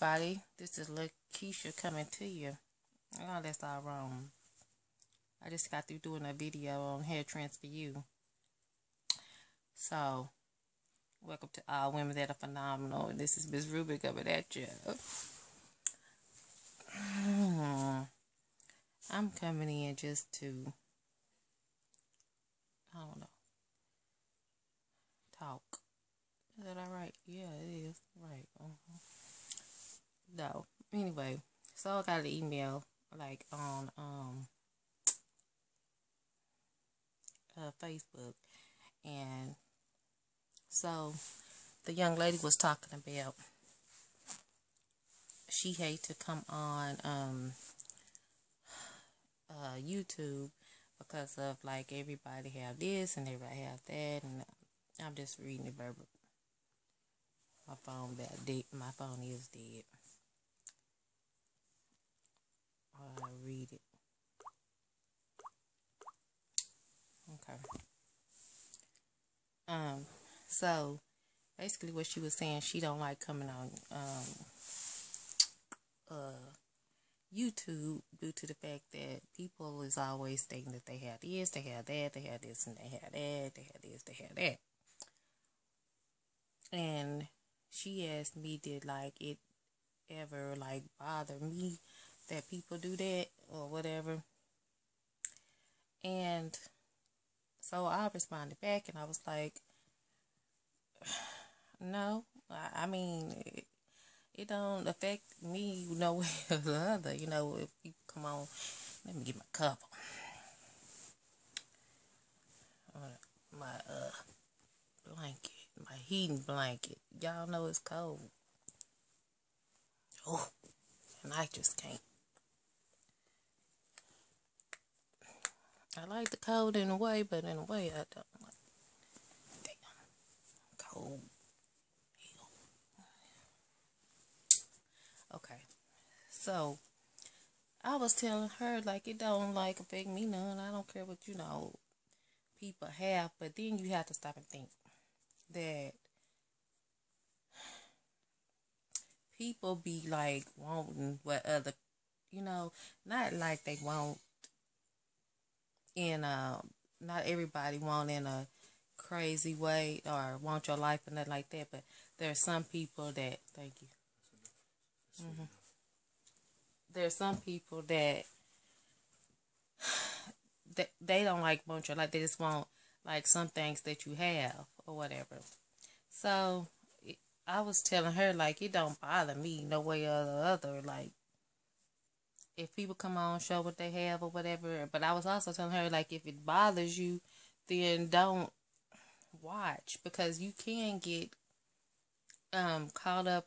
everybody. This is Lakeisha coming to you. Oh, that's all wrong. I just got through doing a video on hair trends for you. So, welcome to All Women That Are Phenomenal. This is Miss Ruby coming at you. I'm coming in just to, I don't know, talk. Is that alright? Yeah, it is. Right. No. Anyway, so I got an email like on Facebook, and so the young lady was talking about she hate to come on YouTube because of like everybody have this and everybody have that, and I'm just reading it verbal. My phone my phone is dead. I read it. Okay. So basically what she was saying, she don't like coming on YouTube due to the fact that people is always thinking that they have this, they have that, they have this, and they have that, they have this, they have that. And she asked me, did like it ever like bother me that people do that or whatever? And so I responded back and I was like, no, I mean, it don't affect me no way or the other. You know, if people come on, let me get my cover. My blanket, my heating blanket. Y'all know it's cold. Oh, and I just can't. I like the cold in a way, but in a way I don't like. Damn, cold. Okay, so I was telling her like it don't like affect me none. I don't care what people have, but then you have to stop and think that people be like wanting what other, not like they want in not everybody want in a crazy way or want your life or nothing like that, but there are some people that, thank you. There are some people that they don't like want your life. They just want like some things that you have or whatever. So I was telling her like it don't bother me no way or the other. Like if people come on show what they have or whatever. But I was also telling her like if it bothers you, then don't watch, because you can get caught up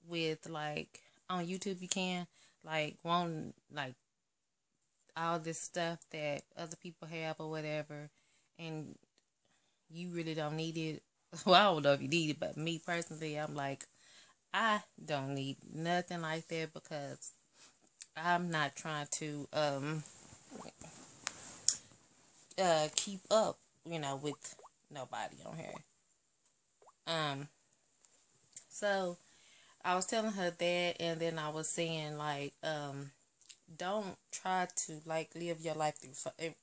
with like on YouTube you can like wanting like all this stuff that other people have or whatever, and you really don't need it. Well, I don't know if you need it, but me personally, I'm like, I don't need nothing like that because I'm not trying to keep up, with nobody on here. So I was telling her that, and then I was saying like, don't try to like live your life through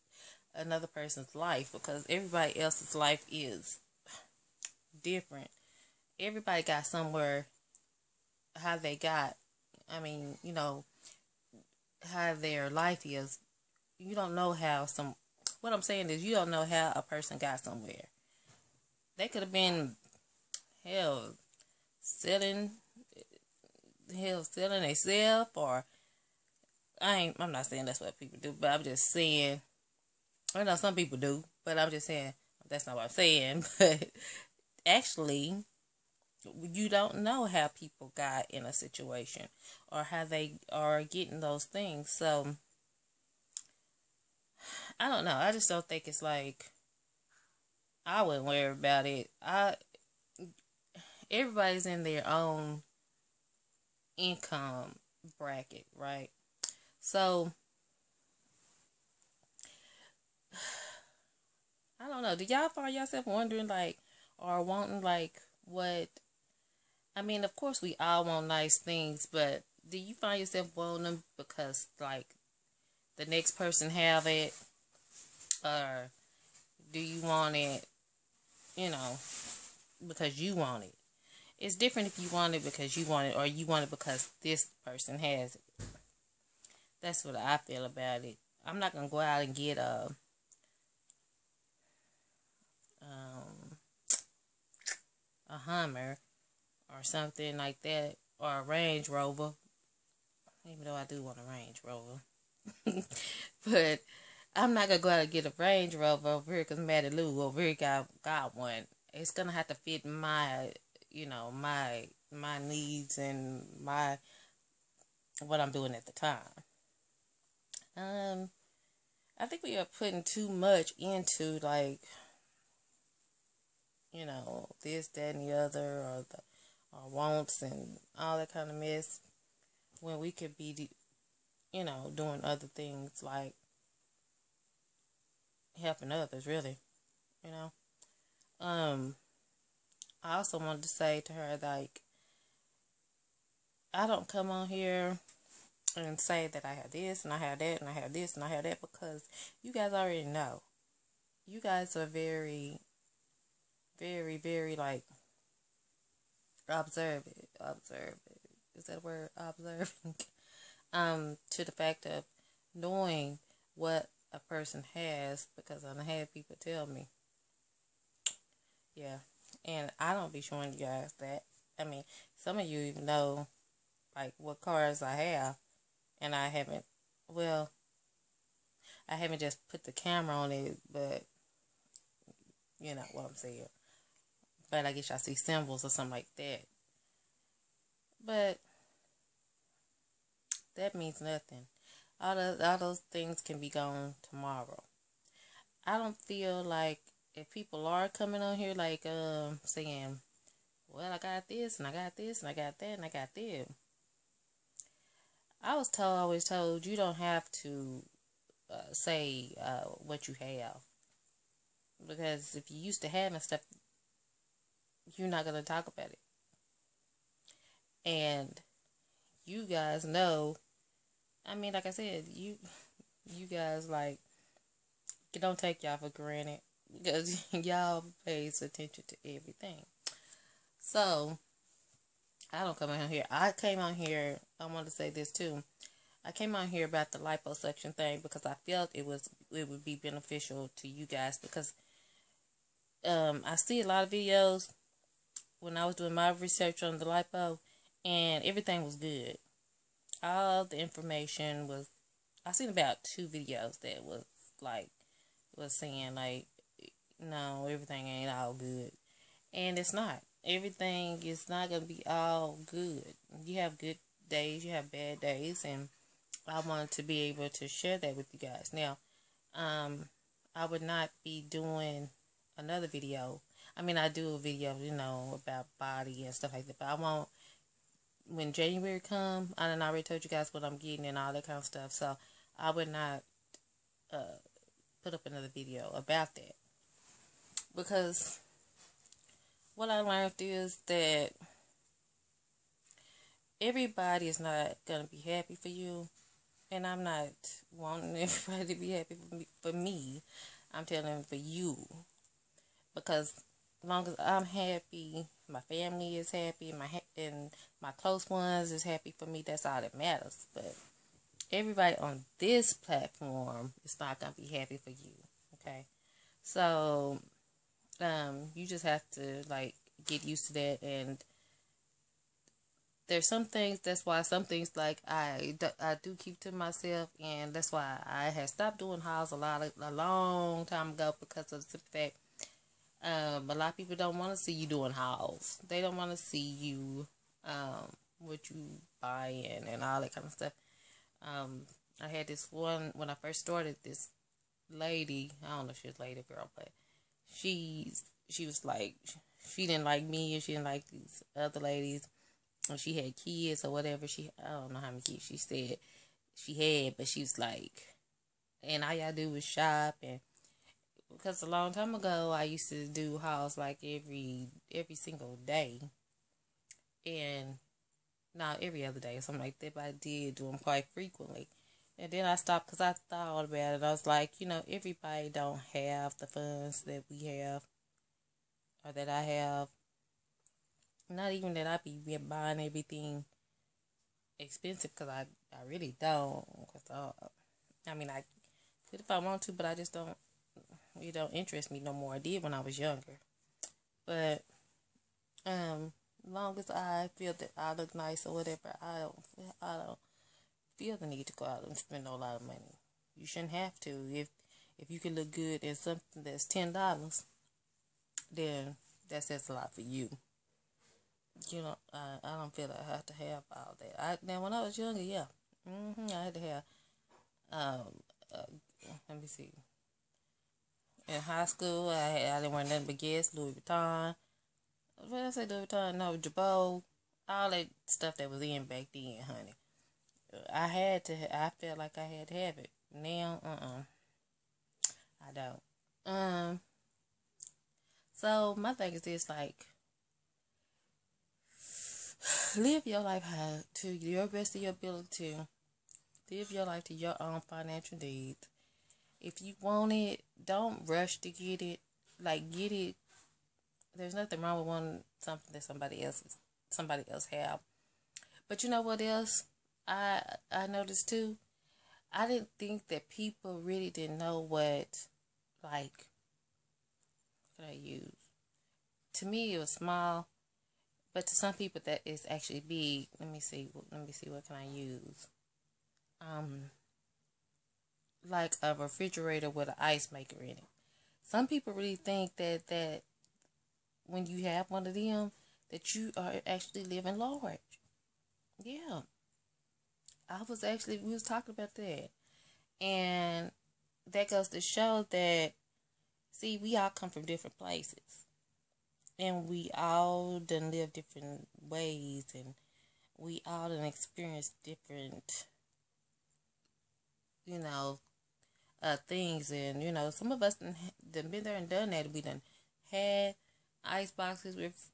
another person's life, because everybody else's life is different. Everybody got somewhere how they got, I mean, how their life is. You don't know how what I'm saying is you don't know how a person got somewhere. They could have been hell selling themselves, or I'm not saying that's what people do, but I'm just saying, I know some people do, but I'm just saying that's not what I'm saying. But actually, you don't know how people got in a situation or how they are getting those things. So I don't know. I just don't think it's like, I wouldn't worry about it. Everybody's in their own income bracket, right? So I don't know. Do y'all find yourself wondering like, or wanting like what I mean, of course, we all want nice things, but do you find yourself wanting them because, like, the next person have it, or do you want it, you know, because you want it? It's different if you want it because you want it, or you want it because this person has it. That's what I feel about it. I'm not gonna go out and get um, a Hummer or something like that, or a Range Rover. Even though I do want a Range Rover, but I'm not gonna go out and get a Range Rover over here because Maddie Lou over here got one. It's gonna have to fit my, my needs and my what I'm doing at the time. I think we are putting too much into, like, this, that, and the other, or the wants and all that kind of mess, when we could be, doing other things like helping others, really, you know. I also wanted to say to her, like, I don't come on here and say that I have this and I have that and I have this and I have that, because you guys already know. You guys are very, very, very, like, observant. Is that a word? Observing. To the fact of knowing what a person has, because I had people tell me. Yeah. And I don't be showing you guys that. I mean, some of you even know, like, what cars I have, and I haven't just put the camera on it, but you know what I'm saying. But I guess y'all see symbols or something like that. But that means nothing. All those things can be gone tomorrow. I don't feel like, if people are coming on here, like, saying, well, I got this and I got this and I got that and I got that. I was always told, you don't have to say what you have, because if you used to having stuff, you're not gonna talk about it. And you guys know, I mean, like I said, you guys, like, don't take y'all for granted, because y'all pays attention to everything. So I don't come on here. I came on here. I want to say this too. I came on here about the liposuction thing because I felt it would be beneficial to you guys, because I see a lot of videos when I was doing my research on the lipo, and everything was good. All the information was. I seen about 2 videos that was saying, like, no, everything ain't all good, and it's not. Everything is not gonna be all good. You have good days, you have bad days, and I wanted to be able to share that with you guys. Now, I would not be doing another video. I mean, I do a video, about body and stuff like that, but I won't. When January come, I done already told you guys what I'm getting and all that kind of stuff, so I would not put up another video about that, because what I learned is that everybody is not gonna be happy for you, and I'm not wanting everybody to be happy for me. I'm telling them for you, because as long as I'm happy, my family is happy, and my close ones is happy for me. That's all that matters. But everybody on this platform is not gonna be happy for you. Okay, so you just have to, like, get used to that. And there's some things. That's why some things, like, I do keep to myself, and that's why I had stopped doing hauls a long time ago, because of the fact. A lot of people don't want to see you doing hauls. They don't want to see you, what you buying and all that kind of stuff. I had this one, when I first started, this lady, I don't know if she was a lady or girl, but she was like, she didn't like me, and she didn't like these other ladies, and she had kids or whatever. I don't know how many kids she said she had, but she was like, and all y'all do was shop. And because a long time ago, I used to do hauls like every single day. and not every other day or something like that, but I did do them quite frequently. And then I stopped because I thought about it. I was like, everybody don't have the funds that we have or that I have. Not even that I be buying everything expensive because I really don't. Cause I mean, I could if I want to, but I just don't. It don't interest me no more. I did when I was younger, but long as I feel that I look nice or whatever, I don't feel the need to go out and spend a lot of money. You shouldn't have to. If you can look good in something that's $10, then that says a lot for you. I don't feel I have to have all that. Now when I was younger, yeah, I had to have. Um, uh, Let me see. In high school, I didn't wear nothing but Guess, Louis Vuitton. What did I say, Louis Vuitton? No, Jabot. All that stuff that was in back then, honey. I had to. I felt like I had to have it. Now, I don't. So my thing is this: like, live your life to your best of your ability. Live your life to your own financial needs. If you want it, don't rush to get it. Like, get it. There's nothing wrong with wanting something that somebody else have. But you know what else? I noticed too. I didn't think that people really didn't know what could I use. To me, it was small, but to some people that is actually big. Let me see. What can I use? Like a refrigerator with an ice maker in it. Some people really think that when you have one of them, that you are actually living large. Yeah, we was talking about that, and that goes to show that, see, we all come from different places, and we all done live different ways, and we all done experience different, you know, things, and some of us done been there and done that. We done had ice boxes with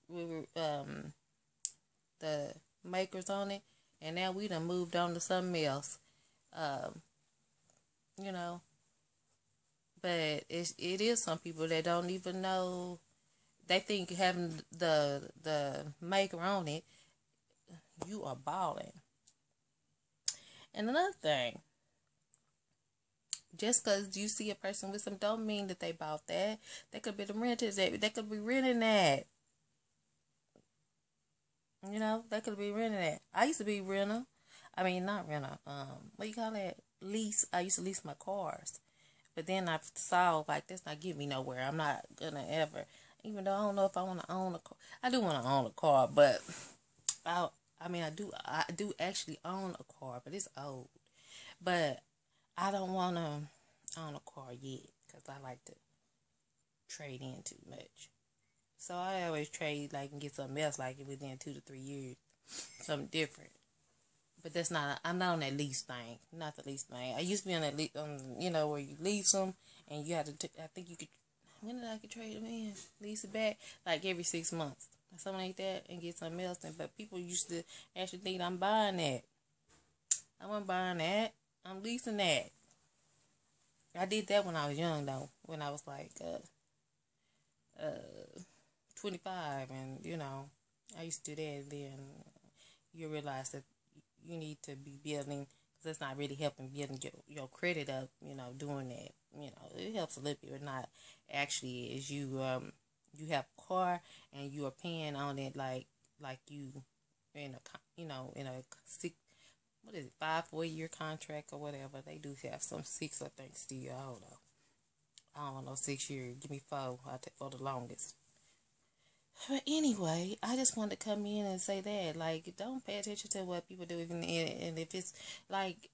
the makers on it, and now we done moved on to something else. Um, you know, but it is some people that don't even know. They think having the maker on it, you are balling. And another thing, just because you see a person with some, don't mean that they bought that. They could be the renters. They could be renting that. They could be renting that. I used to be renter. I mean, not renter. What do you call that? Lease. I used to lease my cars. But then I saw, like, that's not getting me nowhere. I'm not gonna ever, even though I don't know if I want to own a car. I do want to own a car, but I do actually own a car, but it's old. But I don't want to own a car yet because I like to trade in too much. So I always trade, like, and get something else, like, within 2 to 3 years, something different. But I'm not on that lease thing. Not the lease thing. I used to be on that lease, where you lease them and you have to, I think you could, when did I could trade them in? Lease it back, like every 6 months. Or something like that, and get something else. But people used to actually think I'm buying that. I wasn't buying that. I'm leasing that. I did that when I was young, though. When I was like, 25, and, I used to do that, and then you realize that you need to be building, because that's not really helping building your credit up, doing that. It helps a little bit, but not actually. As you have a car and you are paying on it like you in a 4 year contract or whatever. They do have some 6, I think, still. Hold on. I don't know, 6 years. Give me 4. I'll take for the longest. But anyway, I just wanted to come in and say that, like, don't pay attention to what people do, even and if it's like,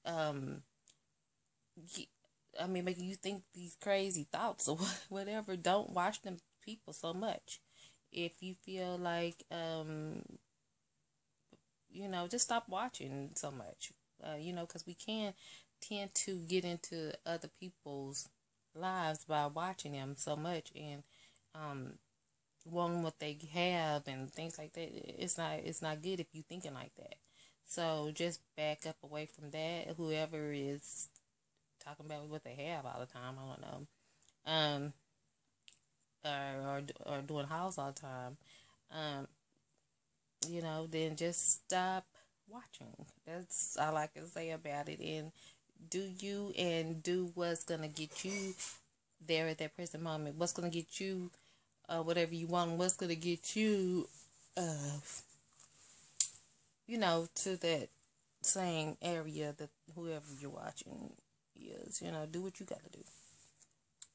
making you think these crazy thoughts or whatever. Don't watch them people so much. If you feel like, just stop watching so much. Because we can tend to get into other people's lives by watching them so much, and wanting what they have and things like that. It's not good if you thinking like that. So just back up away from that. Whoever is talking about what they have all the time, I don't know, or doing house all the time, um, then just stop watching. That's all I can say about it. And do you, and do what's gonna get you there at that present moment. What's gonna get you whatever you want. What's gonna get you to that same area that whoever you're watching is. Do what you gotta do.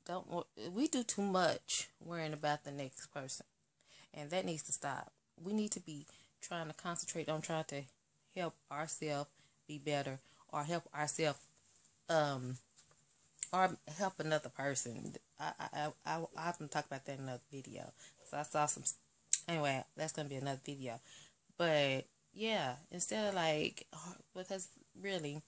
Don't we do too much worrying about the next person, and that needs to stop. We need to be trying to concentrate on trying to help ourselves be better, or help ourselves, or help another person. I'm gonna talk about that in another video. So I saw some. Anyway, that's gonna be another video. But yeah, instead of because really,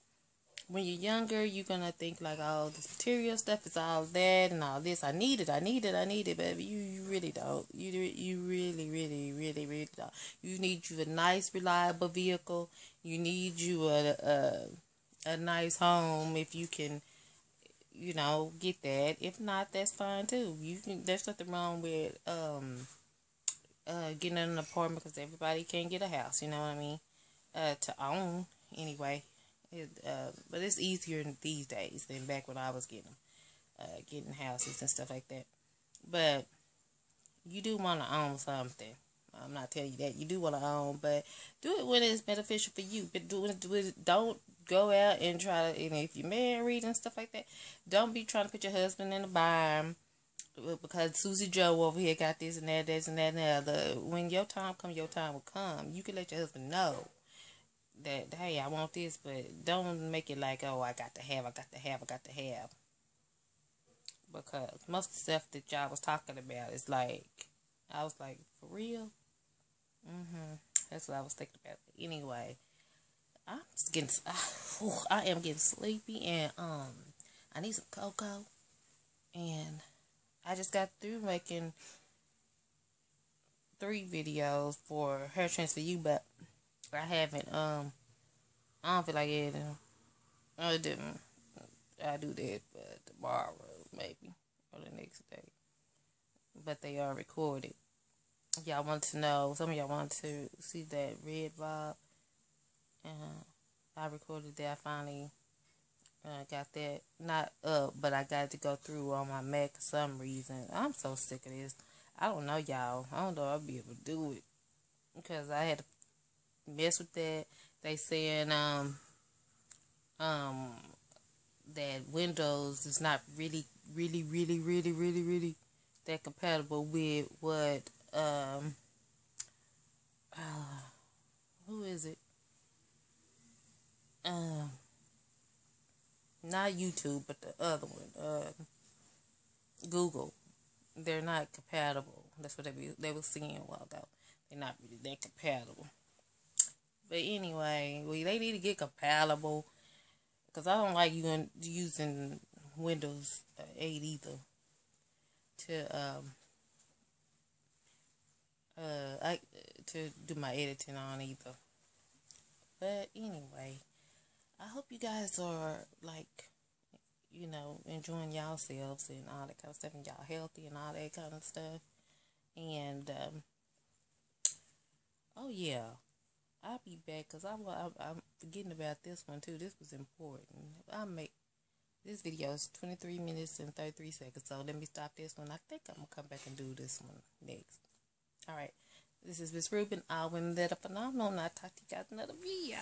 when you're younger, you're gonna think like, oh, this material stuff is all that and all this. I need it, but you really don't. You really, really, really, really don't. You need you a nice, reliable vehicle. You need you a nice home if you can, get that. If not, that's fine too. There's nothing wrong with getting an apartment, because everybody can't get a house. You know what I mean? To own anyway. But it's easier these days than back when I was getting houses and stuff like that. But you do want to own something. I'm not telling you that you do want to own, but do it when it's beneficial for you. But do it. Don't go out and try to. And if you're married and stuff like that, don't be trying to put your husband in a bind because Susie Joe over here got this and that, and the other. When your time come, your time will come. You can let your husband know that, hey, I want this, but don't make it like, oh, I got to have. Because most of the stuff that y'all was talking about is like, I was like, for real? That's what I was thinking about. Anyway, I'm just getting, I am getting sleepy, and I need some cocoa, and I just got through making 3 videos for Hair Trends for You, but I haven't, I don't feel like editing. I didn't. I do that for tomorrow, maybe, or the next day. But they are recorded. Y'all want to know, some of y'all want to see that red bob. I recorded that. I finally got that. Not up, but I got to go through on my Mac for some reason. I'm so sick of this. I don't know, y'all. I don't know if I'll be able to do it, because I had to mess with that. They saying that Windows is not really that compatible with what who is it? Not YouTube, but the other one, Google. They're not compatible. That's what they were saying a while ago. They're not really that compatible. But anyway, they need to get compatible, because I don't like using Windows 8 either to do my editing on either. But anyway, I hope you guys are enjoying yourselves and all that kind of stuff, and y'all healthy and all that kind of stuff. And oh yeah, I'll be back, because I'm forgetting about this one too. This was important. This video is 23 minutes and 33 seconds, so let me stop this one. I think I'm gonna come back and do this one next. All right, this is Miss Ruben. I'll win that up phenomenal, and I'll talk to you guys in another video.